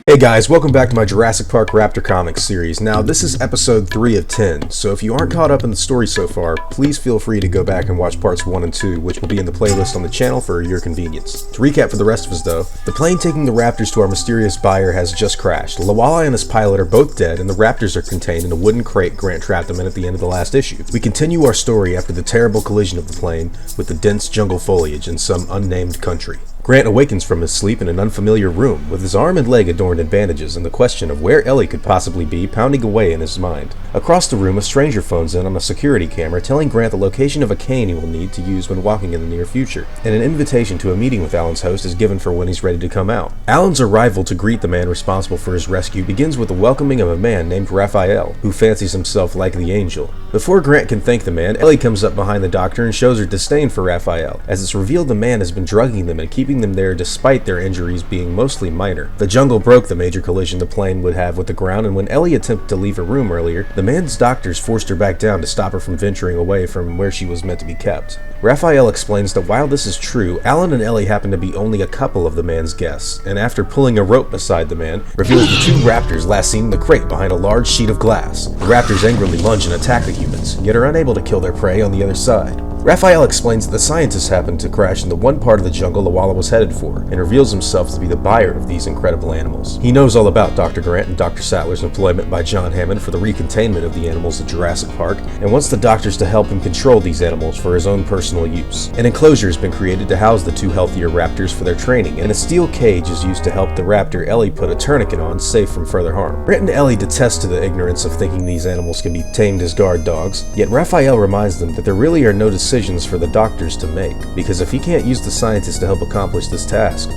Hey guys, welcome back to my Jurassic Park Raptor comics series. Now, this is episode 3 of 10, so if you aren't caught up in the story so far, please feel free to go back and watch parts 1 and 2, which will be in the playlist on the channel for your convenience. To recap for the rest of us though, the plane taking the Raptors to our mysterious buyer has just crashed. Lawala and his pilot are both dead, and the Raptors are contained in a wooden crate Grant trapped them in at the end of the last issue. We continue our story after the terrible collision of the plane with the dense jungle foliage in some unnamed country. Grant awakens from his sleep in an unfamiliar room, with his arm and leg adorned in bandages, and the question of where Ellie could possibly be pounding away in his mind. Across the room, a stranger phones in on a security camera, telling Grant the location of a cane he will need to use when walking in the near future, and an invitation to a meeting with Alan's host is given for when he's ready to come out. Alan's arrival to greet the man responsible for his rescue begins with the welcoming of a man named Rafael, who fancies himself like the angel. Before Grant can thank the man, Ellie comes up behind the doctor and shows her disdain for Rafael, as it's revealed the man has been drugging them and keeping them there despite their injuries being mostly minor. The jungle broke the major collision the plane would have with the ground, and when Ellie attempted to leave her room earlier, the man's doctors forced her back down to stop her from venturing away from where she was meant to be kept. Rafael explains that while this is true, Alan and Ellie happen to be only a couple of the man's guests, and after pulling a rope beside the man, reveals the two raptors last seen in the crate behind a large sheet of glass. The raptors angrily lunge and attack the humans, yet are unable to kill their prey on the other side. Rafael explains that the scientists happened to crash in the one part of the jungle Lawala was headed for, and reveals himself to be the buyer of these incredible animals. He knows all about Dr. Grant and Dr. Sattler's employment by John Hammond for the recontainment of the animals at Jurassic Park, and wants the doctors to help him control these animals for his own personal use. An enclosure has been created to house the two healthier raptors for their training, and a steel cage is used to help the raptor Ellie put a tourniquet on, safe from further harm. Grant and Ellie detest to the ignorance of thinking these animals can be tamed as guard dogs, yet Rafael reminds them that there really are no decisions for the doctors to make, because if he can't use the scientists to help accomplish this task,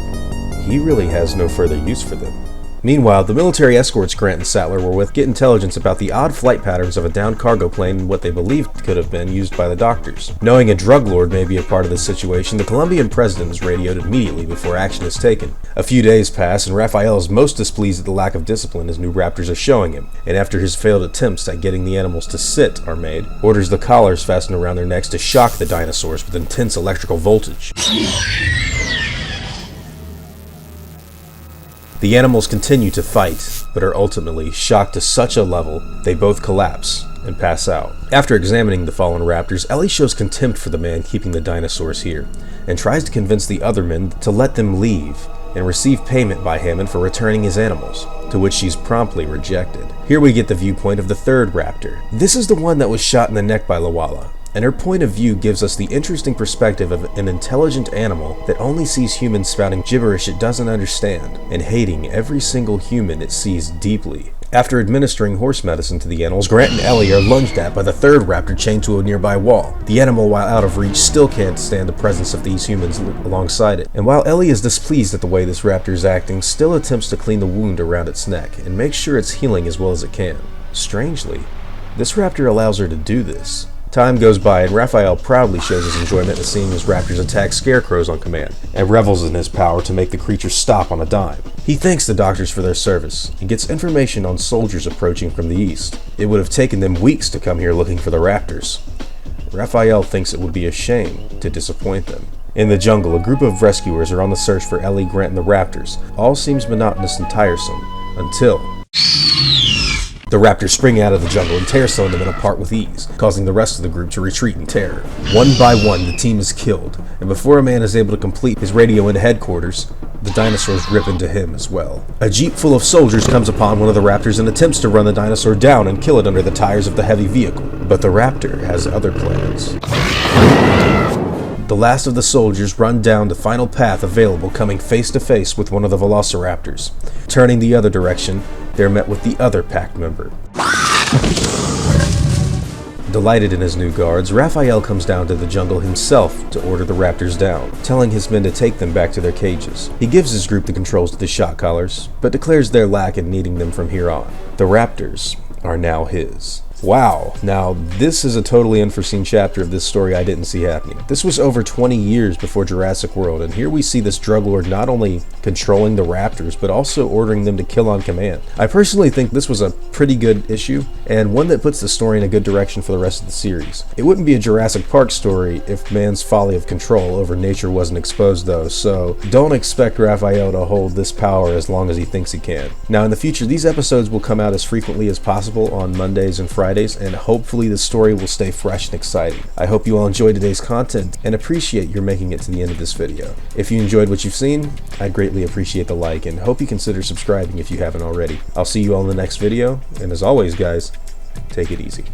he really has no further use for them. Meanwhile, the military escorts Grant and Sattler were with get intelligence about the odd flight patterns of a downed cargo plane and what they believed could have been used by the doctors. Knowing a drug lord may be a part of this situation, the Colombian president is radioed immediately before action is taken. A few days pass, and Rafael is most displeased at the lack of discipline his new raptors are showing him, and after his failed attempts at getting the animals to sit are made, orders the collars fastened around their necks to shock the dinosaurs with intense electrical voltage. The animals continue to fight, but are ultimately shocked to such a level they both collapse and pass out. After examining the fallen raptors, Ellie shows contempt for the man keeping the dinosaurs here, and tries to convince the other men to let them leave and receive payment by Hammond for returning his animals, to which she's promptly rejected. Here we get the viewpoint of the third raptor. This is the one that was shot in the neck by Lawala, and her point of view gives us the interesting perspective of an intelligent animal that only sees humans spouting gibberish it doesn't understand, and hating every single human it sees deeply. After administering horse medicine to the animals, Grant and Ellie are lunged at by the third raptor chained to a nearby wall. The animal, while out of reach, still can't stand the presence of these humans alongside it, and while Ellie is displeased at the way this raptor is acting, still attempts to clean the wound around its neck and make sure it's healing as well as it can. Strangely, this raptor allows her to do this. Time goes by, and Rafael proudly shows his enjoyment at seeing his raptors attack scarecrows on command, and revels in his power to make the creatures stop on a dime. He thanks the doctors for their service, and gets information on soldiers approaching from the east. It would have taken them weeks to come here looking for the raptors. Rafael thinks it would be a shame to disappoint them. In the jungle, a group of rescuers are on the search for Ellie, Grant, and the raptors. All seems monotonous and tiresome, until the raptors spring out of the jungle and tear some of them apart with ease, causing the rest of the group to retreat in terror. One by one, the team is killed, and before a man is able to complete his radio into headquarters, the dinosaurs rip into him as well. A jeep full of soldiers comes upon one of the raptors and attempts to run the dinosaur down and kill it under the tires of the heavy vehicle, but the raptor has other plans. The last of the soldiers run down the final path available, coming face to face with one of the velociraptors. Turning the other direction, they're met with the other pack member. Delighted in his new guards, Rafael comes down to the jungle himself to order the raptors down, telling his men to take them back to their cages. He gives his group the controls to the shock collars, but declares their lack in needing them from here on. The raptors are now his. Wow, now this is a totally unforeseen chapter of this story I didn't see happening. This was over 20 years before Jurassic World, and here we see this drug lord not only controlling the Raptors, but also ordering them to kill on command. I personally think this was a pretty good issue, and one that puts the story in a good direction for the rest of the series. It wouldn't be a Jurassic Park story if man's folly of control over nature wasn't exposed though, so don't expect Rafael to hold this power as long as he thinks he can. Now in the future, these episodes will come out as frequently as possible on Mondays and Fridays, and hopefully the story will stay fresh and exciting. I hope you all enjoyed today's content and appreciate your making it to the end of this video. If you enjoyed what you've seen, I'd greatly appreciate the like and hope you consider subscribing if you haven't already. I'll see you all in the next video, and as always guys, take it easy.